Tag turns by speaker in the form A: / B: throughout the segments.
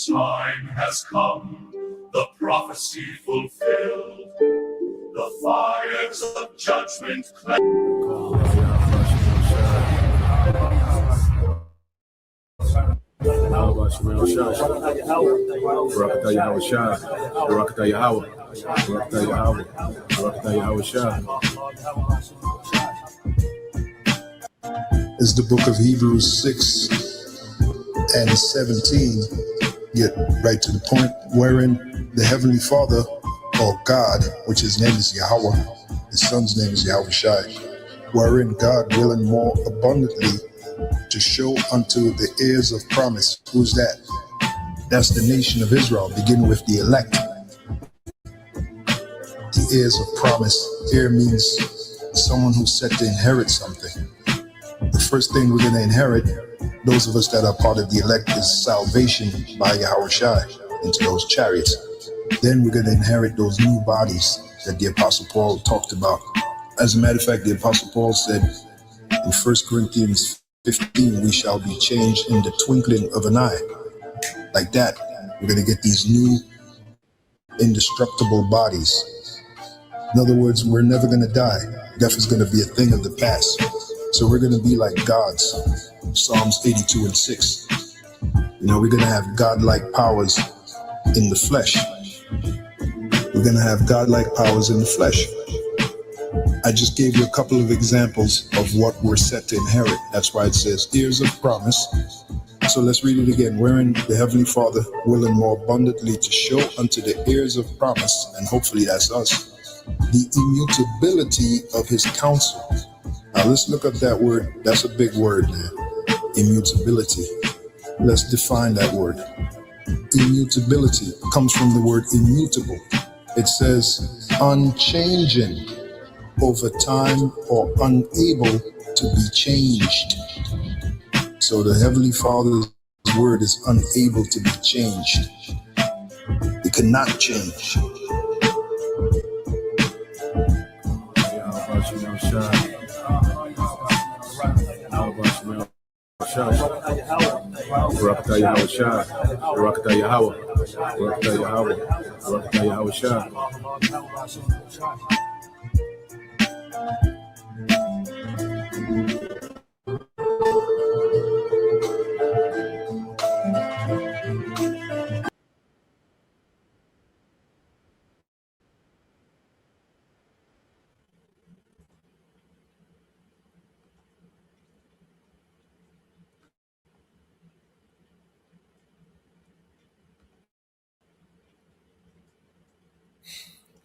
A: time has come, the prophecy fulfilled, the fires of judgment
B: Is the book of Hebrews 6 and 17 get right to the point, wherein the Heavenly Father, or God, which his name is Yahweh, his son's name is Yahweh Shai, wherein God willing more abundantly to show unto the heirs of promise. Who's that? That's the nation of Israel, beginning with the elect. The heirs of promise. Heir means someone who's set to inherit something. The first thing we're going to inherit, those of us that are part of the elect, is salvation by Yahweh Shai into those chariots. Then we're going to inherit those new bodies that the Apostle Paul talked about. As a matter of fact, the Apostle Paul said in 1 Corinthians 15, we shall be changed in the twinkling of an eye. Like that, we're going to get these new indestructible bodies. In other words, we're never going to die. Death is going to be a thing of the past. So we're going to be like gods. Psalms 82 and 6. We're going to have godlike powers in the flesh. We're going to have godlike powers in the flesh. I just gave you a couple of examples of what we're set to inherit. That's why it says heirs of promise. So let's read it again. Wherein the Heavenly Father willing more abundantly to show unto the heirs of promise, and hopefully that's us, the immutability of his counsel. Now let's look up that word. That's a big word, man. Immutability. Let's define that word. Immutability comes from the word immutable. It says unchanging over time or unable to be changed. So the Heavenly Father's word is unable to be changed. It cannot change.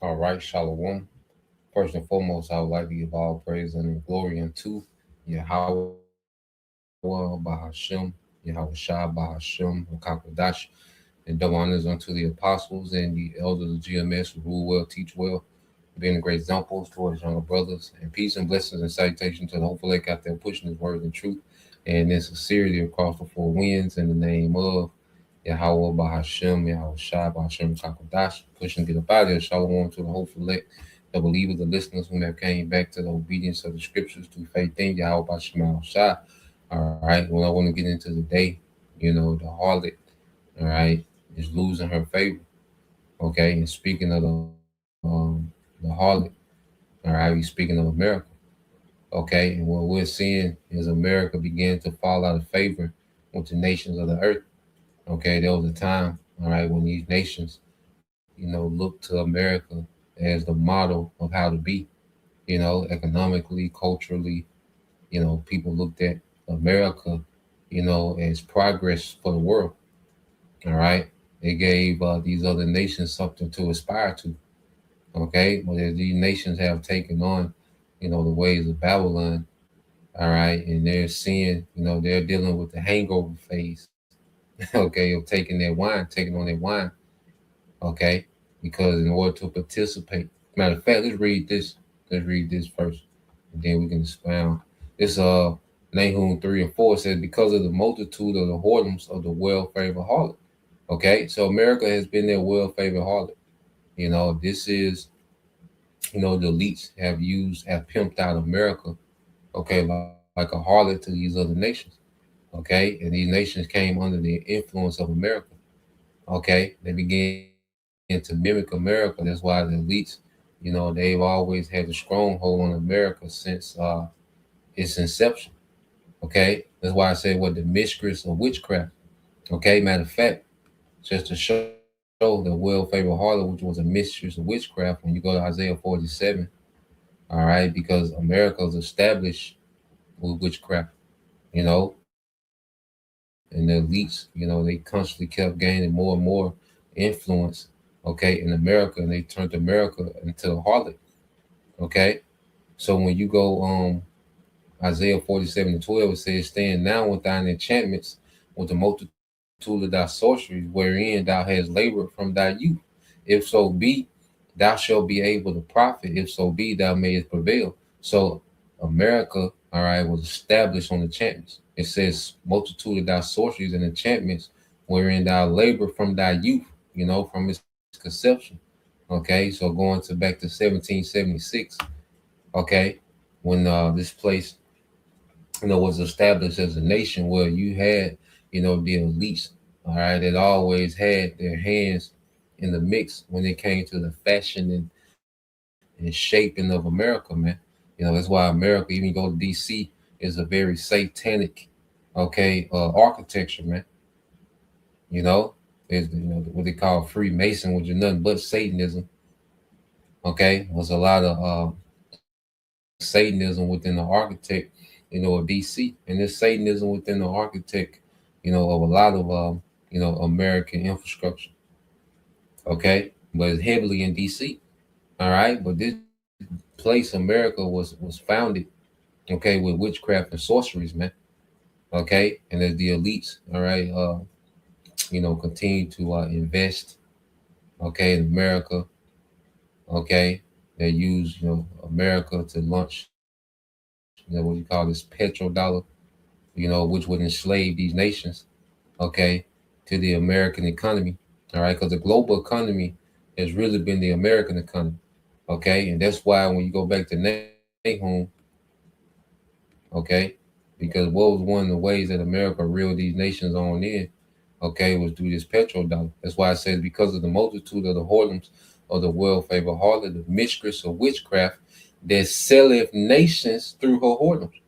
C: All right, Shalom. First and foremost, I would like to give all praise and glory unto Yahweh Bahashem, Yahweh Shah Bahashem, Makakodash, and double honors unto the apostles and the elders of GMS who rule well, teach well, being great examples towards younger brothers, and peace and blessings and salutation to the hopeful lake out there pushing his word and truth and in sincerity across the four winds in the name of Yahweh Bahashem, Yahweh Shah Bahashem, Makakodash, pushing to get up out of here. Shalom to the hopeful lake, the believers, the listeners who have came back to the obedience of the scriptures through faith in Yahweh Bahashem, Yahweh Shah. All right, well, I want to get into the day, the harlot, all right, is losing her favor, okay? And speaking of the harlot, all right, we're speaking of America, okay? And what we're seeing is America began to fall out of favor with the nations of the earth, okay? There was a time, all right, when these nations, looked to America as the model of how to be, economically, culturally, people looked at America, as progress for the world. All right. They gave these other nations something to aspire to. Okay. But as these nations have taken on, the ways of Babylon, all right, and they're seeing, they're dealing with the hangover phase, okay, of taking on their wine, okay, because in order to participate, matter of fact, let's read this first, and then we can expound. This Nahum 3 and 4 says, because of the multitude of the whoredoms of the well-favored harlot. Okay, so America has been their well-favored harlot. This is, the elites have pimped out America, okay, like a harlot to these other nations. Okay, and these nations came under the influence of America. Okay, they began to mimic America. That's why the elites, they've always had a stronghold on America since its inception. Okay, that's why I say what the mistress of witchcraft. Okay, matter of fact, just to show the well-favored harlot, which was a mistress of witchcraft, when you go to Isaiah 47, all right, because America was established with witchcraft, you know, and the elites, they constantly kept gaining more and more influence, okay, in America, and they turned America into a harlot, okay. So when you go Isaiah 47:12, it says, stand now with thine enchantments, with the multitude of thy sorceries, wherein thou hast labored from thy youth. If so be, thou shalt be able to profit. If so be, thou mayest prevail. So America, all right, was established on enchantments. It says, multitude of thy sorceries and enchantments, wherein thou labor from thy youth, from its conception. Okay, so going to back to 1776, okay, when this place was established as a nation where you had, the elites, all right, that always had their hands in the mix when it came to the fashion and shaping of America, man. That's why America, even go to DC, is a very satanic, okay, architecture, man. You know, is what they call Freemason, which is nothing but Satanism. Okay, was a lot of Satanism within the architect, of DC, and there's Satanism within the architect, of a lot of American infrastructure. Okay, but it's heavily in DC. All right, but this place America was founded, okay, with witchcraft and sorceries, man. Okay, and as the elites, all right, continue to invest, okay, in America, okay, they use America to launch what you call this petrodollar, which would enslave these nations, okay, to the American economy. All right, because the global economy has really been the American economy. Okay, and that's why when you go back to Nahum, okay, because what was one of the ways that America reeled these nations on in, okay, was through this petrodollar. That's why it says, because of the multitude of the whoredoms of the well-favored harlot, the mistress of witchcraft, that selleth nations through her whoredoms.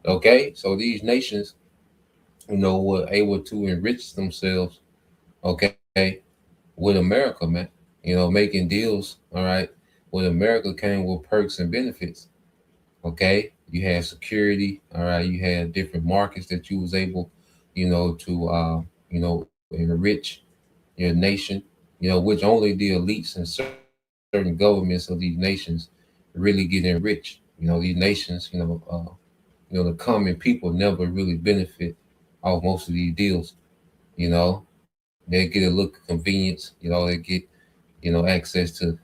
C: Okay, so these nations, were able to enrich themselves, okay, with America, man. Making deals, all right, with America came with perks and benefits. Okay, you had security, all right, you had different markets that you was able, to enrich your nation, which only the elites and certain governments of these nations really get enriched. These nations, the common people never really benefit off most of these deals. They get a look of convenience. They get access to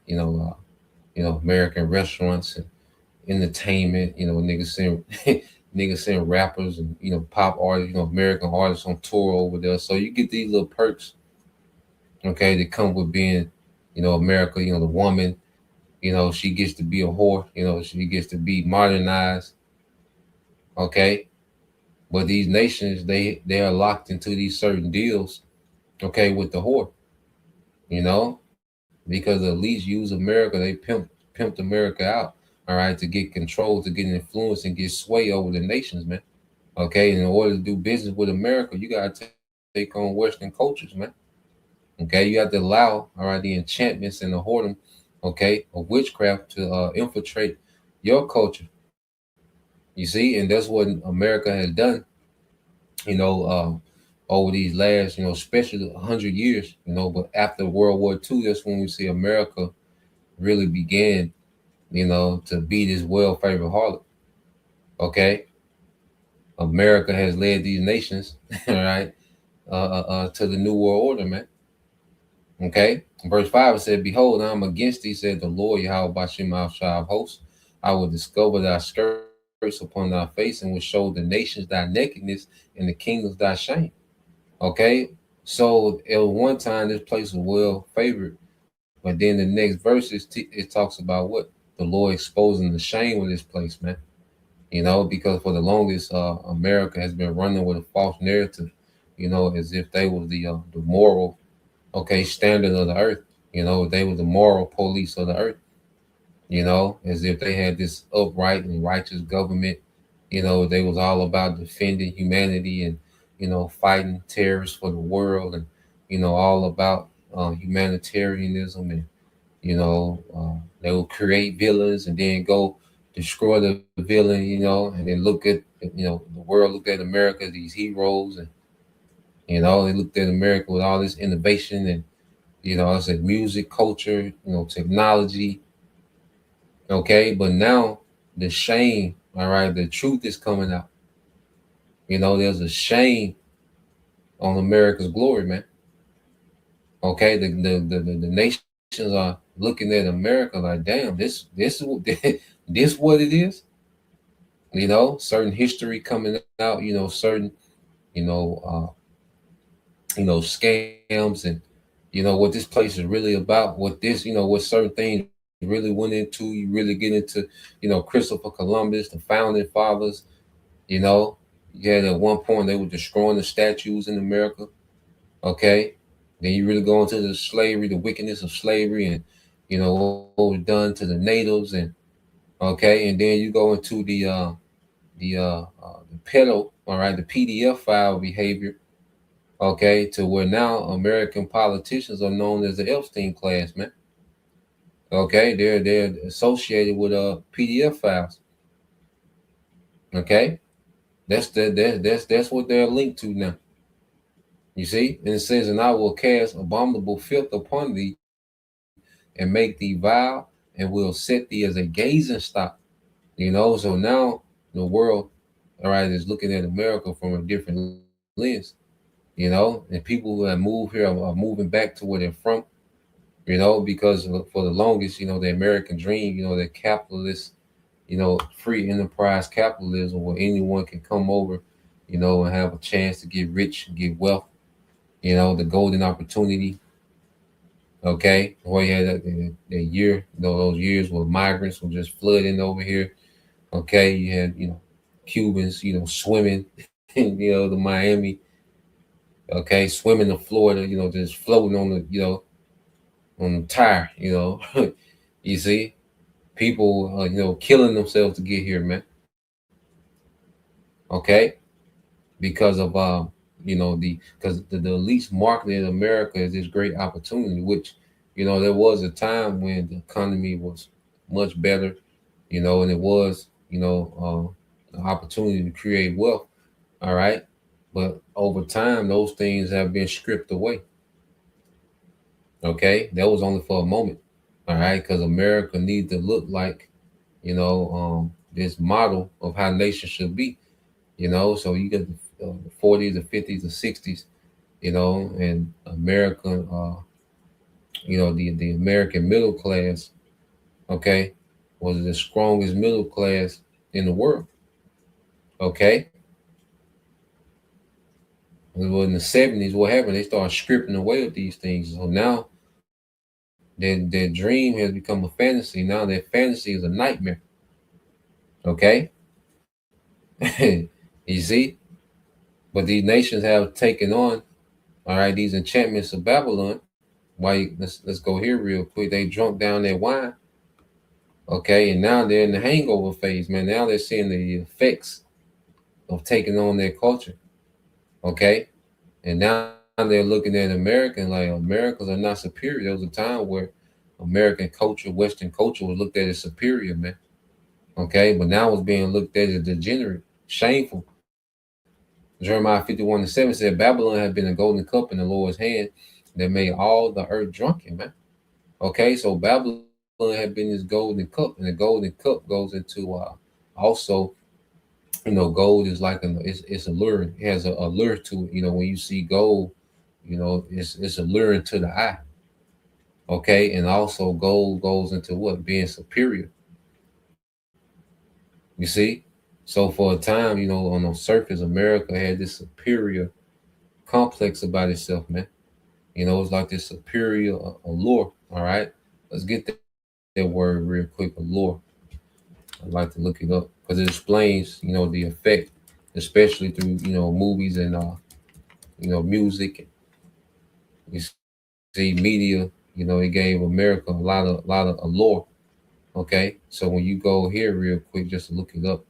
C: American restaurants and entertainment. Niggas send niggas send rappers and pop artists, American artists on tour over there. So you get these little perks, okay, that come with being, America. The woman, she gets to be a whore. She gets to be modernized. Okay, but these nations, they are locked into these certain deals, okay, with the whore. Because the elites use America, they pimped America out, all right, to get control, to get influence, and get sway over the nations, man. Okay, and in order to do business with America, you gotta take on Western cultures, man. Okay, you have to allow, all right, the enchantments and the whoredom, okay, of witchcraft to infiltrate your culture. You see, and that's what America has done, you know, over these last, especially 100 years, But after World War II, that's when we see America really began, to be this well-favored harlot. Okay, America has led these nations, all right, to the new world order, man. Okay, verse 5 it said, "Behold, I am against thee," said the Lord Yahweh Bashim al Shah of hosts. "I will discover thy skirts upon thy face, and will show the nations thy nakedness, and the kingdoms thy shame." Okay, so at one time this place was well favored, but then the next verse it talks about what the Lord exposing the shame of this place, man. Because for the longest, America has been running with a false narrative, as if they was the moral, okay, standard of the earth. They were the moral police of the earth. As if they had this upright and righteous government. They was all about defending humanity and fighting terrorists for the world, and all about humanitarianism, and they will create villains and then go destroy the villain, and then look at the world looked at America as these heroes, and they looked at America with all this innovation, and I said music, culture, technology. Okay, but now the shame, all right, the truth is coming out. There's a shame on America's glory, man. Okay, the nations are looking at America like, damn, this is what this what it is. Certain history coming out. Certain you know scams, and what this place is really about. What certain things really went into. You really get into Christopher Columbus, the founding fathers. You know, yeah, at one point they were destroying the statues in America. Okay, then you really go into the slavery, the wickedness of slavery, and what was done to the natives, and okay, and then you go into the pedo, all right, the PDF file behavior. Okay, to where now American politicians are known as the Epstein class, man. Okay, they're associated with PDF files. Okay, that's what they're linked to now. You see, and it says, "And I will cast abominable filth upon thee, and make thee vile, and will set thee as a gazing stock." So now the world, all right, is looking at America from a different lens. And people who have moved here are moving back to where they're from. Because for the longest, the American dream, the capitalist, free enterprise capitalism, where anyone can come over, and have a chance to get rich and get wealth, the golden opportunity. Okay, where you had that year, those years where migrants were just flooding over here. Okay, you had Cubans, swimming, to Miami. Okay, swimming to Florida, just floating on the tire. You see, people, killing themselves to get here, man. Okay, because of because the least marketed America is this great opportunity, which there was a time when the economy was much better, and it was an opportunity to create wealth. All right, but over time those things have been stripped away. Okay, that was only for a moment. All right, because America needs to look like this model of how nations should be. So you get the 40s, the 50s, the 60s, and American, the American middle class, okay, was the strongest middle class in the world. Okay, well, in the 70s, what happened? They started stripping away of these things. So now their dream has become a fantasy. Now their fantasy is a nightmare. Okay, you see, but these nations have taken on, all right, these enchantments of Babylon. Let's go here real quick. They drunk down their wine, okay, and now they're in the hangover phase, man. Now they're seeing the effects of taking on their culture, okay, and now they're looking at Americans like Americans are not superior. There was a time where American culture, Western culture, was looked at as superior, man. Okay, but now it's being looked at as degenerate, shameful. Jeremiah 51:7 said, "Babylon had been a golden cup in the Lord's hand that made all the earth drunken, man." Okay, so Babylon had been this golden cup, and the golden cup goes into also, gold is like it's alluring. It has a allure to it. When you see gold, it's alluring to the eye. Okay, and also gold goes into what being superior. You see, so for a time, on the surface, America had this superior complex about itself, man. It's like this superior allure. All right, let's get that word real quick, allure. I'd like to look it up because it explains, the effect, especially through movies and music. You see, see, media, it gave America a lot of allure. Okay, so when you go here real quick, just to look it up,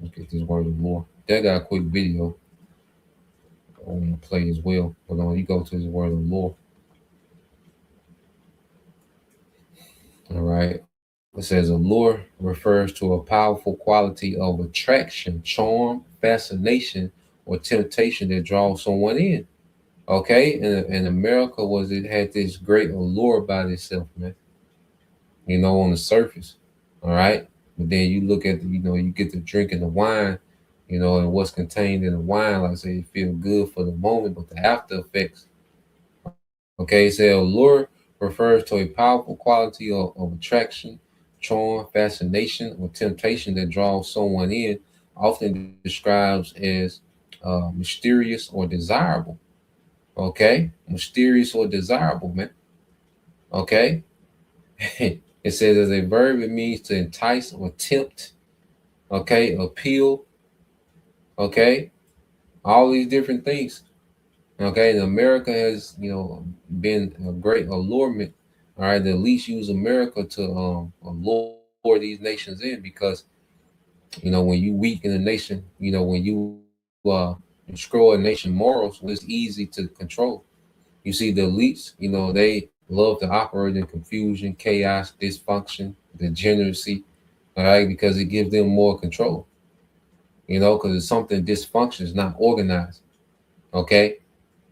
C: let's get this word allure. That got a quick video I want to play as well. But you go to this word allure. All right. It says allure refers to a powerful quality of attraction, charm, fascination, or temptation that draws someone in. Okay, and America it had this great allure about itself, man. On the surface. All right. But then you look at you get to drinking the wine, and what's contained in the wine, like I say, it feel good for the moment, but the after effects. Okay, so allure refers to a powerful quality of attraction, charm, fascination, or temptation that draws someone in, often describes as mysterious or desirable. Okay, mysterious or desirable, man. Okay, it says as a verb, it means to entice or tempt. Okay, appeal. Okay, all these different things. Okay, and America has been a great allurement. All right, the elites use America to allure these nations in because when you weaken a nation, when you destroy a nation morals, well, it's easy to control. You see, the elites, they love to operate in confusion, chaos, dysfunction, degeneracy, all right, because it gives them more control. Because it's something dysfunction, it's not organized. Okay,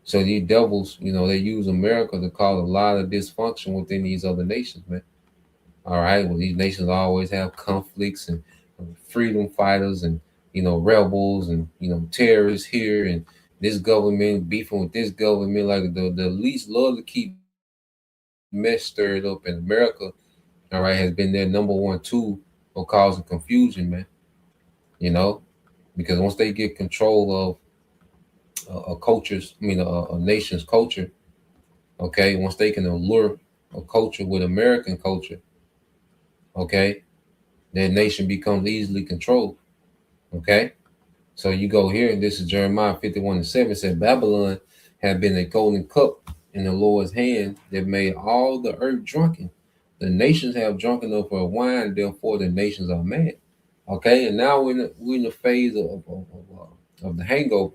C: so these devils, they use America to cause a lot of dysfunction within these other nations, man. All right. Well, these nations always have conflicts and freedom fighters and rebels and terrorists here and this government beefing with this government. Like the least love to keep mess stirred up in America. All right, has been their number one tool for causing confusion, man. You know, because once they get control of a culture's, a nation's culture, okay, once they can allure a culture with American culture, okay, that nation becomes easily controlled. Okay. So you go here, and this is Jeremiah 51:7 said, Babylon had been a golden cup in the Lord's hand that made all the earth drunken. The nations have drunken of her wine, therefore the nations are mad. Okay, and now we're in the phase of the hangover.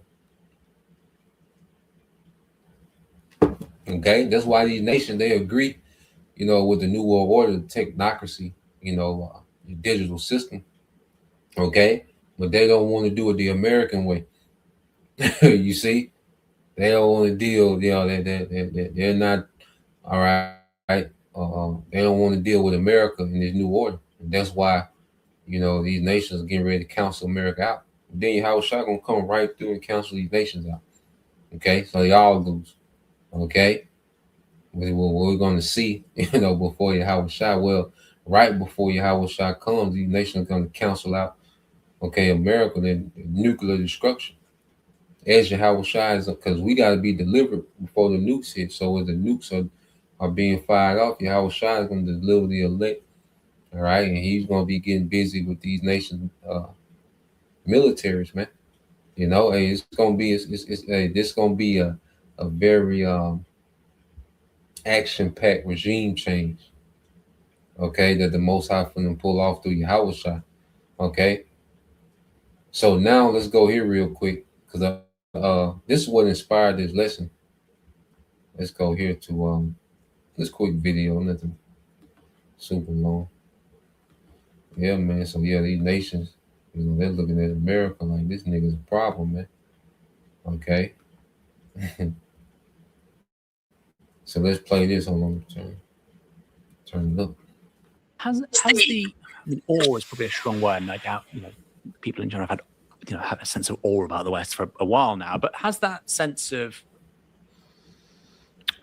C: Okay, that's why these nations they agree, with the new world order, technocracy, the digital system. Okay, but they don't want to do it the American way. You see, they don't want to deal. They're not all right. They don't want to deal with America in this new order. And that's why these nations are getting ready to cancel America out. Then your shot gonna come right through and cancel these nations out. Okay, so they all lose. Okay, we're gonna see. Before your shot. Well, right before your shot comes, these nations are gonna cancel out. Okay, America, then nuclear destruction. As Yahweh Shai is because we got to be delivered before the nukes hit. So as the nukes are being fired off, Yahweh Shai is going to deliver the elect. All right, and he's going to be getting busy with these nations, militaries, man. Hey, it's going to be this going to be a very action packed regime change. Okay, that the Most High for them pull off through Yahweh Shai. Okay, so now let's go here real quick because this is what inspired this lesson. Let's go here to this quick video, nothing super long. Yeah, man. So yeah, these nations, they're looking at America like this nigga's a problem, man. Okay. So let's play this on turn it up.
D: Has the awe is probably a strong word, and I doubt people in general have had have a sense of awe about the West for a while now. But has that sense of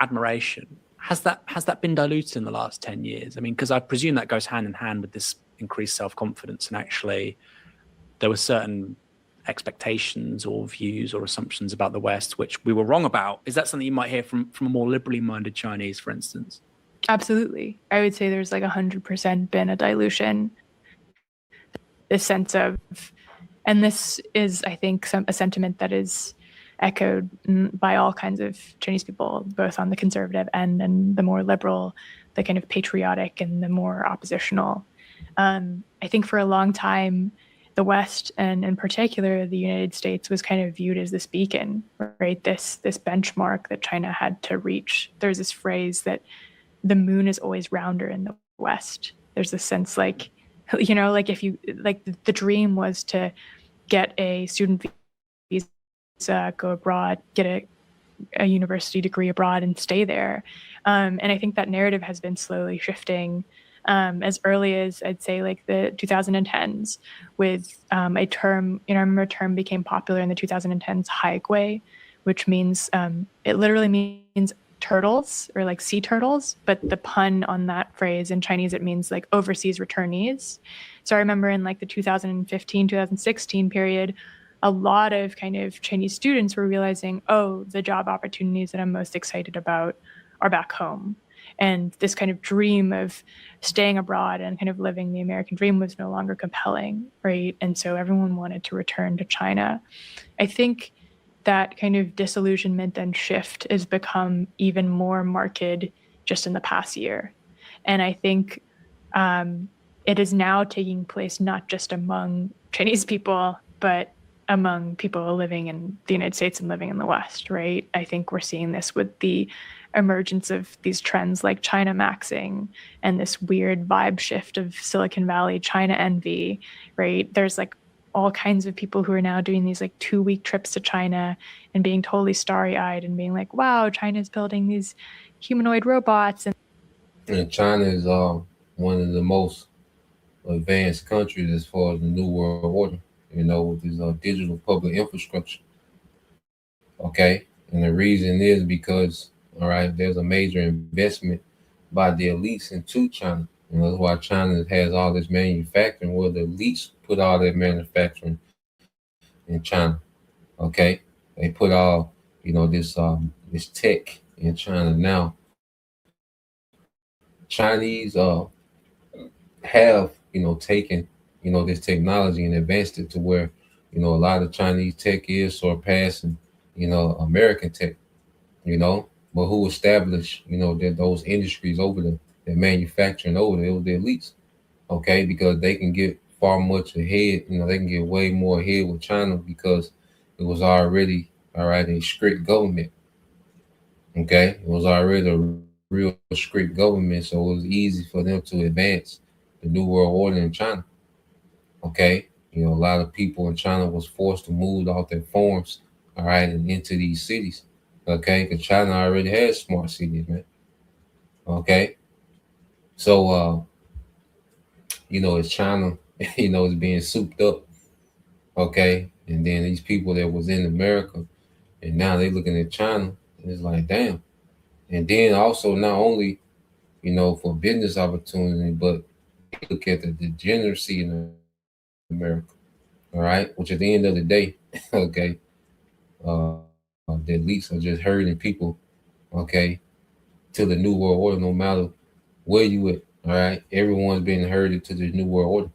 D: admiration has that been diluted in the last 10 years? I mean, because I presume that goes hand in hand with this increased self-confidence, and actually there were certain expectations or views or assumptions about the West which we were wrong about. Is that something you might hear from a more liberally minded Chinese, for instance?
E: Absolutely. I would say there's like 100% been a dilution. This sense of, and this is, I think, a sentiment that is echoed by all kinds of Chinese people, both on the conservative end and the more liberal, the kind of patriotic and the more oppositional. I think for a long time, the West and in particular the United States was kind of viewed as this beacon, right? This benchmark that China had to reach. There's this phrase that the moon is always rounder in the West. There's this sense like, like if you like the dream was to get a student visa, go abroad, get a university degree abroad and stay there. And I think that narrative has been slowly shifting as early as I'd say like the 2010s with a term, I remember a term became popular in the 2010s, haigui, which means, it literally means turtles or like sea turtles, but the pun on that phrase in Chinese, it means like overseas returnees. So I remember in like the 2015, 2016 period, a lot of kind of Chinese students were realizing, oh, the job opportunities that I'm most excited about are back home. And this kind of dream of staying abroad and kind of living the American dream was no longer compelling, right? And so everyone wanted to return to China. I think that kind of disillusionment and shift has become even more marked just in the past year. And I think it is now taking place not just among Chinese people, but among people living in the United States and living in the West, right? I think we're seeing this with the emergence of these trends like China maxing and this weird vibe shift of Silicon Valley China envy, right? There's like all kinds of people who are now doing these like 2-week trips to China and being totally starry-eyed and being like, wow, China's building these humanoid robots.
C: And China is one of the most advanced countries as far as the New World Order, with this digital public infrastructure. Okay. And the reason is because, all right, there's a major investment by the elites into China. That's why China has all this manufacturing, where the elites put all their manufacturing in China. Okay. They put all, this tech in China now. Chinese have, taken, this technology and advanced it to where, a lot of Chinese tech is surpassing, American tech, but who established, those industries over there, that manufacturing over there, it was the elites, okay, because they can get far much ahead, they can get way more ahead with China because it was already, all right, a strict government, okay, it was already a real strict government, so it was easy for them to advance the New World Order in China, okay. A lot of people in China was forced to move off their farms, all right, and into these cities, okay, because China already has smart cities, man. Okay, so it's China, is being souped up, okay, and then these people that was in America, and now they looking at China, and it's like, damn. And then also not only, for business opportunity, but look at the degeneracy in America, all right, which at the end of the day, okay, the elites are just herding people, okay, to the New World Order, no matter where you at. All right, everyone's being herded to the New World Order.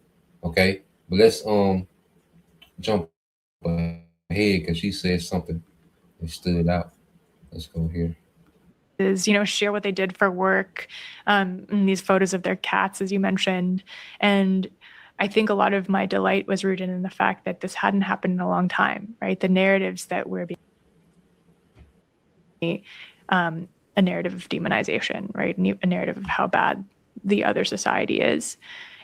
C: Okay, but let's jump ahead because she said something that stood out. Let's go here.
E: Is share what they did for work, and these photos of their cats, as you mentioned, and I think a lot of my delight was rooted in the fact that this hadn't happened in a long time, right? The narratives that we're being, a narrative of demonization, right? A narrative of how bad the other society is,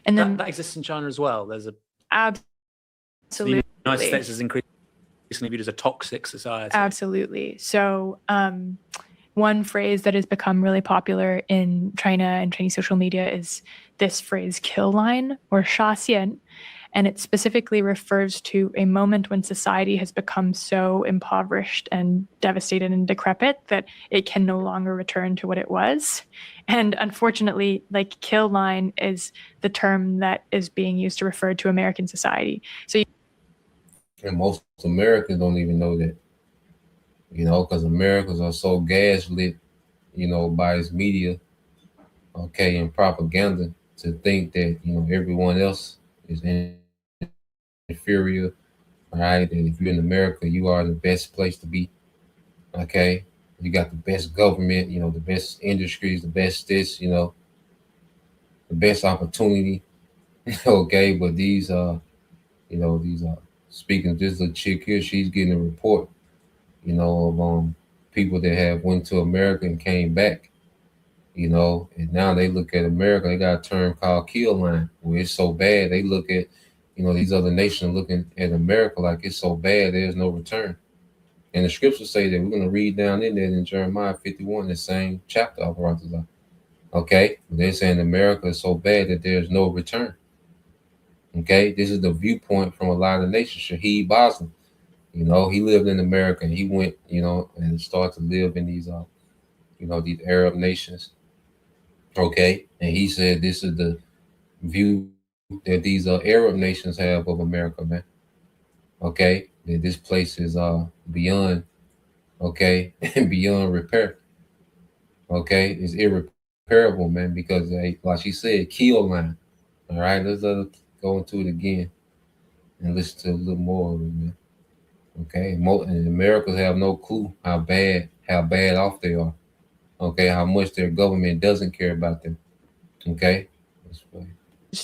E: and then
D: that exists in China as well. There's
E: absolutely,
D: the United States is increasingly viewed as a toxic society.
E: Absolutely. So one phrase that has become really popular in China and Chinese social media is this phrase kill line or shaxian. And it specifically refers to a moment when society has become so impoverished and devastated and decrepit that it can no longer return to what it was. And unfortunately, like kill line is the term that is being used to refer to American society. So
C: and most Americans don't even know that, because Americans are so gaslit, by its media, okay, and propaganda to think that, everyone else is inferior, All right, and if you're in America, you are the best place to be. Okay, you got the best government, the best industries, the best this, the best opportunity. Okay, but these speaking this little chick here, she's getting a report, of people that have went to America and came back, and now they look at America, they got a term called kill line, where it's so bad they look at, these other nations looking at America like it's so bad there's no return. And the scriptures say that we're going to read down in there in Jeremiah 51, the same chapter of Baratazah. Okay, they're saying America is so bad that there's no return. Okay, this is the viewpoint from a lot of nations. Shahid Bosman, he lived in America and he went, and started to live in these, these Arab nations. Okay, and he said this is the view that these Arab nations have of America, man. Okay, that this place is beyond, okay, beyond repair. Okay, it's irreparable, man, because like she said, kill line. All right, let's go into it again and listen to a little more of it, man. Okay, and Americans have no clue how bad off they are. Okay, how much their government doesn't care about them. Okay,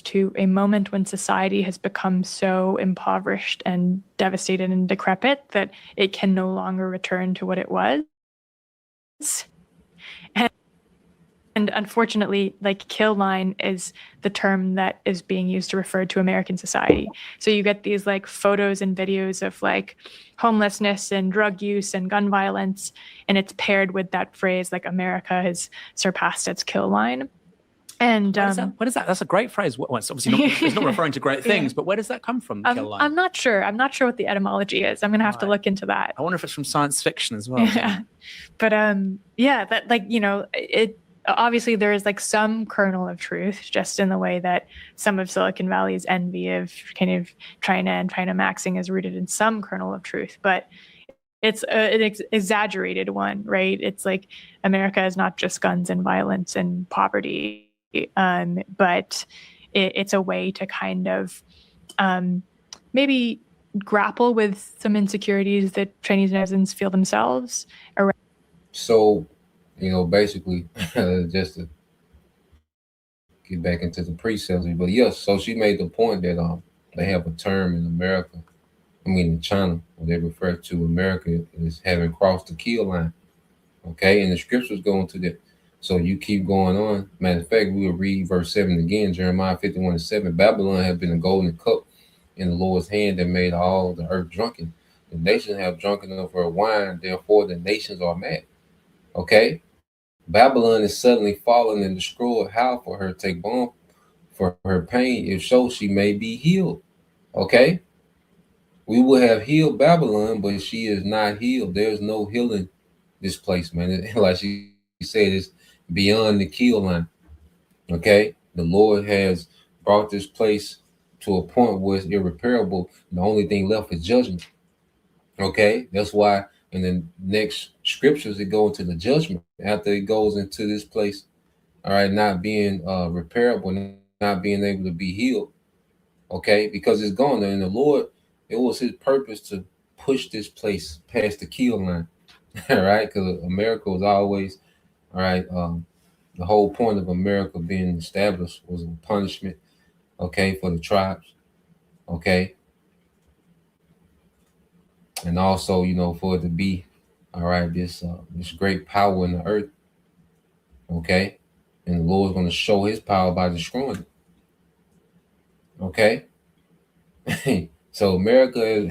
E: to a moment when society has become so impoverished and devastated and decrepit that it can no longer return to what it was. And unfortunately, like, kill line is the term that is being used to refer to American society. So you get these like photos and videos of like homelessness and drug use and gun violence, and it's paired with that phrase like America has surpassed its kill line. And
D: what is that? That's a great phrase. Well, it's obviously it's not referring to great things, but where does that come from? Kill line?
E: I'm not sure. I'm not sure what the etymology is. I'm going to have to look into that.
D: I wonder if it's from science fiction as well.
E: Yeah, but that, like, it obviously there is like some kernel of truth, just in the way that some of Silicon Valley's envy of kind of China and China maxing is rooted in some kernel of truth, but it's an exaggerated one, right? It's like America is not just guns and violence and poverty. But it's a way to kind of maybe grapple with some insecurities that Chinese netizens feel themselves around.
C: So, basically, just to get back into the pre-sales, but yes, so she made the point that they have a term in America, in China, where they refer to America as having crossed the kill line. Okay, and the scriptures go into that. So you keep going on. Matter of fact, we will read verse 7 again, Jeremiah 51:7. Babylon has been a golden cup in the Lord's hand that made all the earth drunken. The nations have drunken of her wine, therefore the nations are mad. Okay? Babylon is suddenly fallen and destroyed. How for her take balm for her pain, if so she may be healed. Okay? We will have healed Babylon, but she is not healed. There's no healing this place, man. Like she said, it's beyond the kill line. Okay, the Lord has brought this place to a point where it's irreparable. The only thing left is judgment. Okay, that's why in the next scriptures it go into the judgment after it goes into this place. All right, not being repairable, not being able to be healed. Okay, because it's gone. And the Lord, it was His purpose to push this place past the kill line. All right, because America was always, all right, the whole point of America being established was a punishment, okay, for the tribes, okay, and also, for it to be, all right, this great power in the earth, okay, and the Lord's going to show His power by destroying it, okay. So America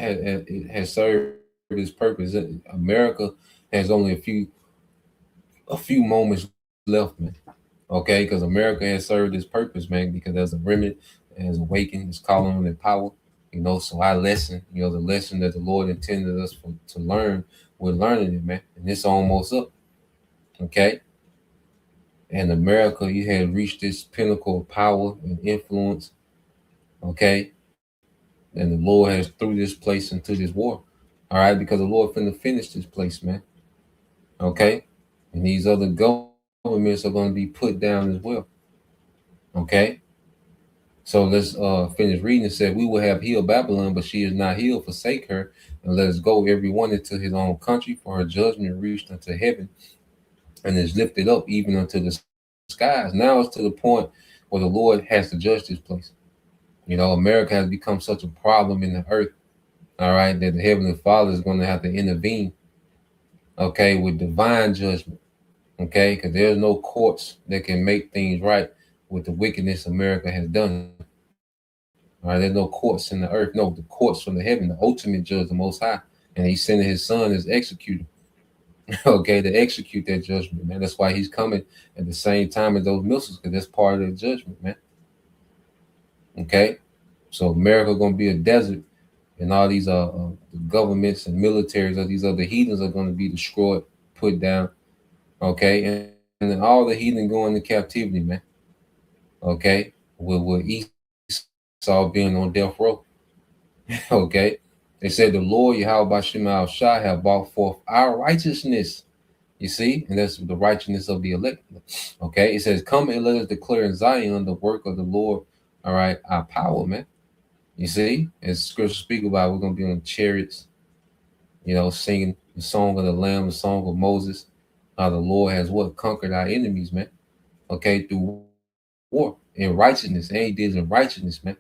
C: has served its purpose. America has only a few moments left, man. Okay, because America has served its purpose, man, because there's a remnant has awakened, it's calling on their power, so our lesson, the lesson that the Lord intended us to learn, we're learning it, man, and it's almost up. Okay, and America, you had reached this pinnacle of power and influence. Okay, and the Lord has threw this place into this war. All right, because the Lord finna finish this place, man. Okay, and these other governments are going to be put down as well. Okay, So let's finish reading. It said, "We will have healed Babylon, but she is not healed. Forsake her, and let us go every one into his own country, for her judgment reached unto heaven, and is lifted up even unto the skies." Now it's to the point where the Lord has to judge this place. America has become such a problem in the earth, all right, that the Heavenly Father is going to have to intervene, okay, with divine judgment, okay, because there's no courts that can make things right with the wickedness America has done. All right, there's no courts in the earth. No, the courts from the heaven, the ultimate judge, the Most High, and He sending His Son as executor, okay, to execute that judgment, man. That's why He's coming at the same time as those missiles, because that's part of the judgment, man. Okay, so America gonna be a desert, and all these governments and militaries of these other heathens are going to be destroyed, put down, okay, and then all the heathen go into captivity, man, okay, with Esau being on death row, okay. They said the Lord Yahweh Shema Shai have brought forth our righteousness, you see, and that's the righteousness of the elect, okay. It says, "Come and let us declare in Zion the work of the Lord," all right, our power, man. You see, as scripture speak about, we're going to be on chariots, singing the song of the Lamb, the song of Moses. The Lord has what? Conquered our enemies, man. Okay, through war in righteousness. And He did in righteousness, man.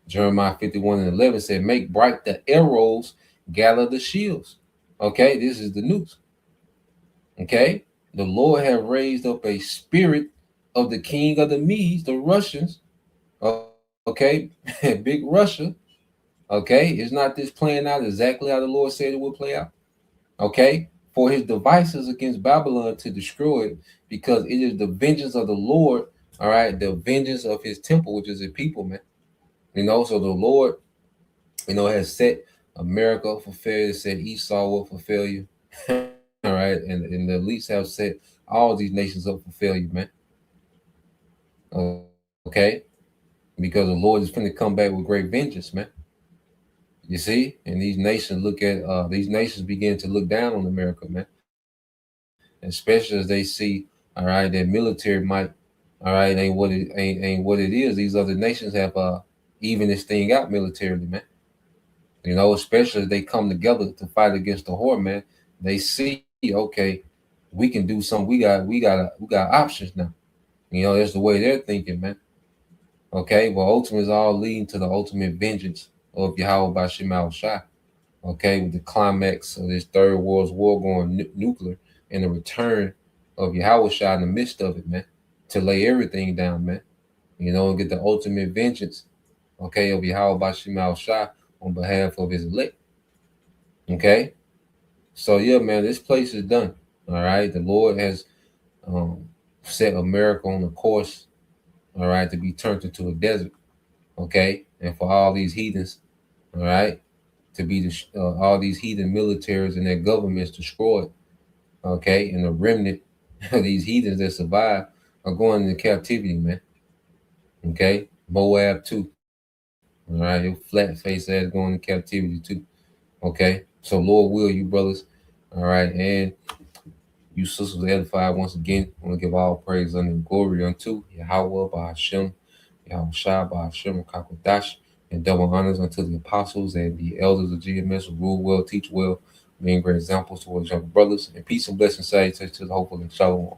C: Jeremiah 51:11 said, "Make bright the arrows, gather the shields." Okay, this is the news. Okay, the Lord have raised up a spirit of the king of the Medes, the Russians. Okay, big Russia. Okay, it's not this playing out exactly how the Lord said it would play out. Okay, for His devices against Babylon to destroy it, because it is the vengeance of the Lord. All right, the vengeance of His temple, which is His people, man. So the Lord, has set America up for failure. Said Esau will for failure. All right, and the elites have set all these nations up for failure, man. Okay, because the Lord is going to come back with great vengeance, man. You see, and these nations begin to look down on America, man. Especially as they see, all right, that military might, all right, ain't what it is. These other nations have even this thing out militarily, man. Especially as they come together to fight against the whore, man. They see, okay, we can do something. We got options now. That's the way they're thinking, man. Okay, well, ultimately, it's all leading to the ultimate vengeance of Yahweh by Shema Shai. Okay, with the climax of this third world war going nuclear, and the return of Yahweh Shai in the midst of it, man, to lay everything down, man. And get the ultimate vengeance, okay, of Yahweh by Shema Shai on behalf of His elect. Okay, so yeah, man, this place is done. All right, the Lord has set America on a course, all right, to be turned into a desert. Okay, and for all these heathens, all right, to be all these heathen militaries and their governments destroyed. Okay, and the remnant of these heathens that survive are going into captivity, man. Okay, Moab too. All right, your flat face ass going into captivity too. Okay, so Lord will you brothers, all right, and you sisters edified once again. I want to give all praise and glory unto Yahweh by Hashem, Yahweh Shai by Hashem Kakodash, and double honors unto the apostles and the elders of GMS who rule well, teach well, being great examples towards young brothers, and peace and blessings salutations to the hopeful and shalom.